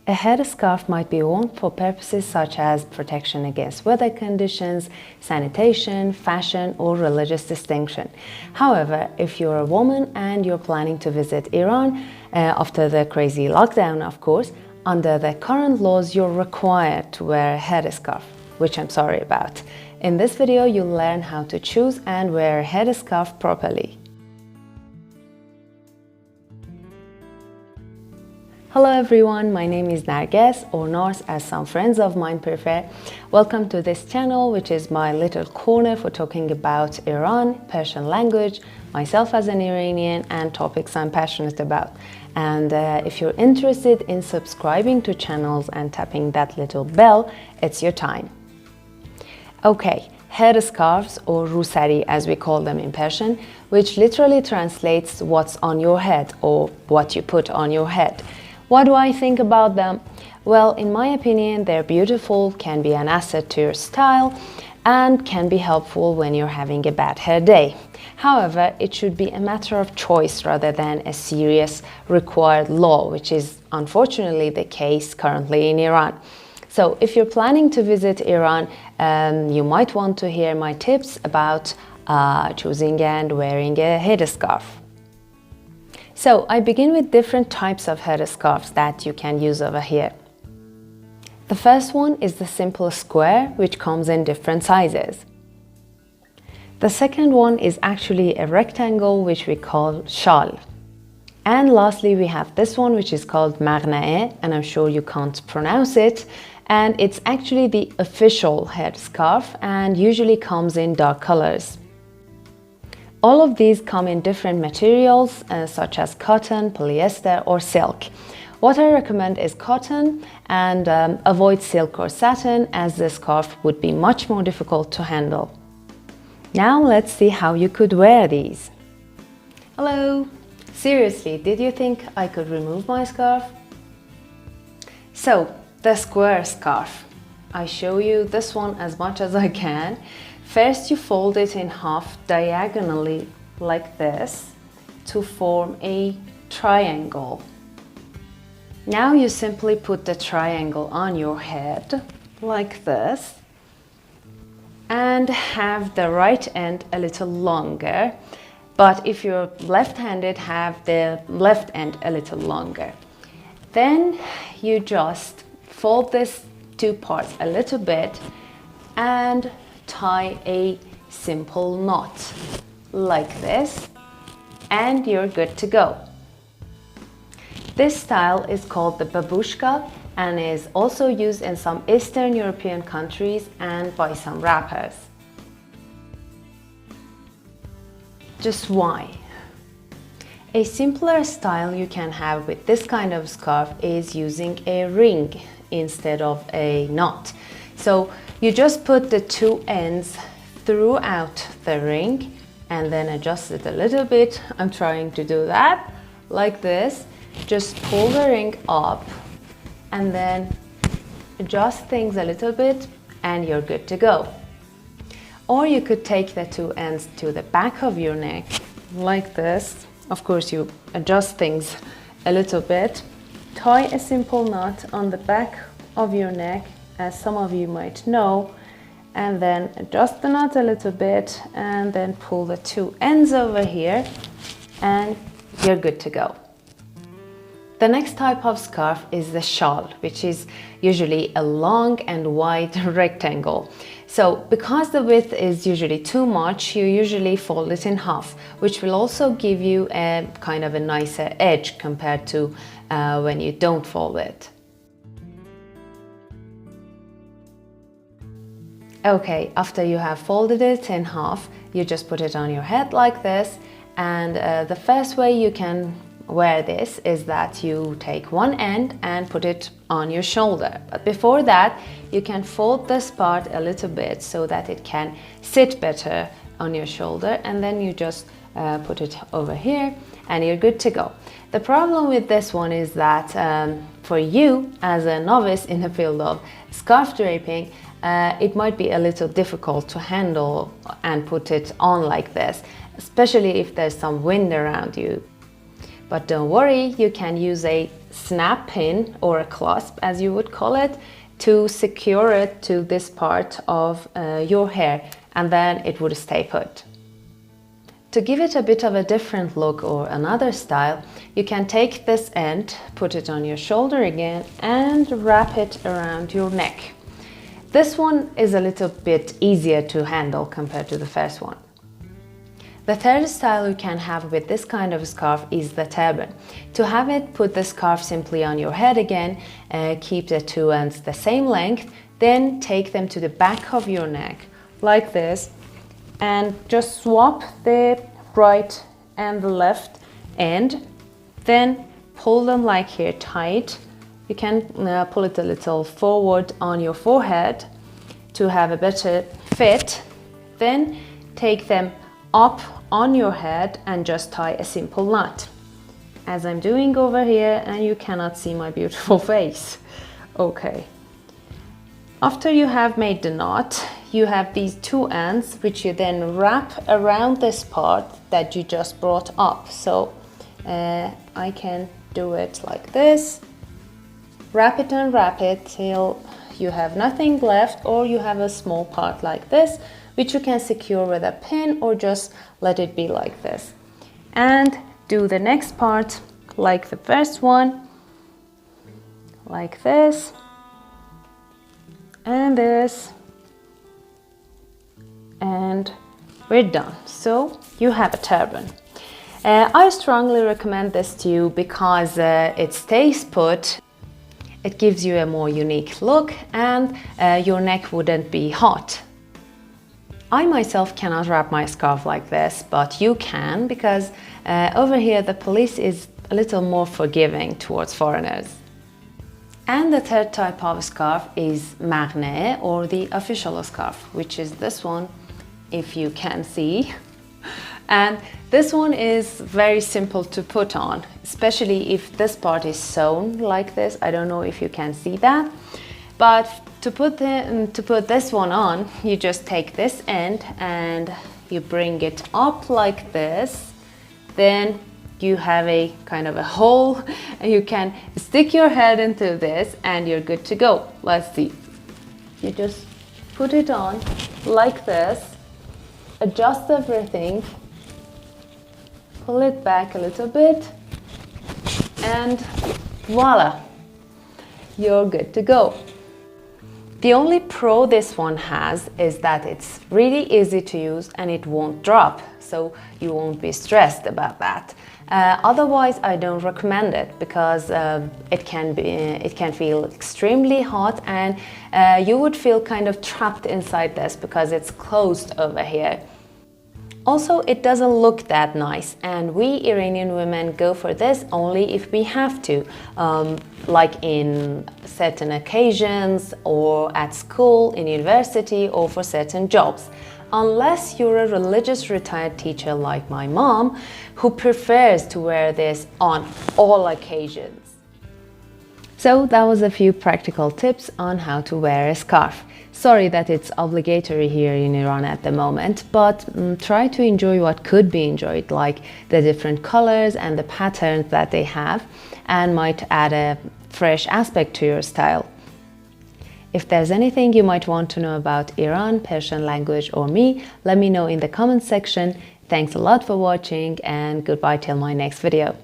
A headscarf might be worn for purposes such as protection against weather conditions, sanitation, fashion, or religious distinction. However, if you're a woman and you're planning to visit Iran, after the crazy lockdown, of course, under the current laws, you're required to wear a headscarf, which I'm sorry about. In this video, you'll learn how to choose and wear a headscarf properly. Hello everyone, my name is Narges, or Nars as some friends of mine prefer. Welcome to this channel, which is my little corner for talking about Iran, Persian language, myself as an Iranian, and topics I'm passionate about. And if you're interested in subscribing to channels and tapping that little bell, it's your time. Okay, headscarves, or rusari as we call them in Persian, which literally translates what's on your head or what you put on your head. What do I think about them? Well, in my opinion, they're beautiful, can be an asset to your style, and can be helpful when you're having a bad hair day. However, it should be a matter of choice rather than a serious required law, which is unfortunately the case currently in Iran. So if you're planning to visit Iran, you might want to hear my tips about choosing and wearing a headscarf. So I begin with different types of headscarves that you can use over here. The first one is the simple square, which comes in different sizes. The second one is actually a rectangle, which we call shawl. And lastly, we have this one, which is called Magn, and I'm sure you can't pronounce it. And it's actually the official headscarf and usually comes in dark colors. All of these come in different materials such as cotton, polyester, or silk. What I recommend is cotton, and avoid silk or satin, as the scarf would be much more difficult to handle. Now let's see how you could wear these. Hello! Seriously, did you think I could remove my scarf? So, the square scarf. I show you this one as much as I can. First, you fold it in half diagonally like this to form a triangle. Now you simply put the triangle on your head like this and have the right end a little longer, but if you're left-handed, have the left end a little longer. Then you just fold this two parts a little bit and tie a simple knot like this, and you're good to go. This style is called the babushka and is also used in some Eastern European countries and by some rappers. Just why? A simpler style you can have with this kind of scarf is using a ring instead of a knot. So you just put the two ends throughout the ring and then adjust it a little bit. I'm trying to do that like this. Just pull the ring up and then adjust things a little bit and you're good to go. Or you could take the two ends to the back of your neck like this. Of course, you adjust things a little bit. Tie a simple knot on the back of your neck, as some of you might know, and then adjust the knot a little bit and then pull the two ends over here and you're good to go. The next type of scarf is the shawl, which is usually a long and wide rectangle. So because the width is usually too much, you usually fold it in half, which will also give you a kind of a nicer edge compared to when you don't fold it. Okay, after you have folded it in half, you just put it on your head like this, and the first way you can wear this is that you take one end and put it on your shoulder. But before that, you can fold this part a little bit so that it can sit better on your shoulder, and then you just put it over here and you're good to go. The problem with this one is that for you as a novice in the field of scarf draping, it might be a little difficult to handle and put it on like this, especially if there's some wind around you. But don't worry, you can use a snap pin or a clasp, as you would call it, to secure it to this part of your hair, and then it would stay put. To give it a bit of a different look or another style, you can take this end, put it on your shoulder again, and wrap it around your neck. This one is a little bit easier to handle compared to the first one. The third style you can have with this kind of scarf is the turban. To have it, put the scarf simply on your head again, keep the two ends the same length, then take them to the back of your neck, like this, and just swap the right and the left end, then pull them like here tight. You can pull it a little forward on your forehead to have a better fit. Then take them up on your head and just tie a simple knot, as I'm doing over here, and you cannot see my beautiful face. Okay. After you have made the knot, you have these two ends which you then wrap around this part that you just brought up. So I can do it like this. Wrap it and wrap it till you have nothing left, or you have a small part like this, which you can secure with a pin or just let it be like this. And do the next part like the first one, like this, and this, and we're done. So you have a turban. I strongly recommend this to you because it stays put, it gives you a more unique look, and your neck wouldn't be hot. I myself cannot wrap my scarf like this, but you can, because over here the police is a little more forgiving towards foreigners. And the third type of scarf is Magn, or the official scarf, which is this one, if you can see. And this one is very simple to put on, especially if this part is sewn like this. I don't know if you can see that, but to put this one on, you just take this end and you bring it up like this. Then you have a kind of a hole, and you can stick your head into this and you're good to go. Let's see. You just put it on like this, adjust everything, pull it back a little bit, and voila, you're good to go. The only pro this one has is that it's really easy to use and it won't drop, so you won't be stressed about that. Otherwise, I don't recommend it because it can feel extremely hot, and you would feel kind of trapped inside this because it's closed over here. Also, it doesn't look that nice, and we Iranian women go for this only if we have to, like in certain occasions, or at school, in university, or for certain jobs. Unless you're a religious retired teacher like my mom, who prefers to wear this on all occasions. So that was a few practical tips on how to wear a scarf. Sorry that it's obligatory here in Iran at the moment, but try to enjoy what could be enjoyed, like the different colors and the patterns that they have, and might add a fresh aspect to your style. If there's anything you might want to know about Iran, Persian language, or me, let me know in the comments section. Thanks a lot for watching, and goodbye till my next video.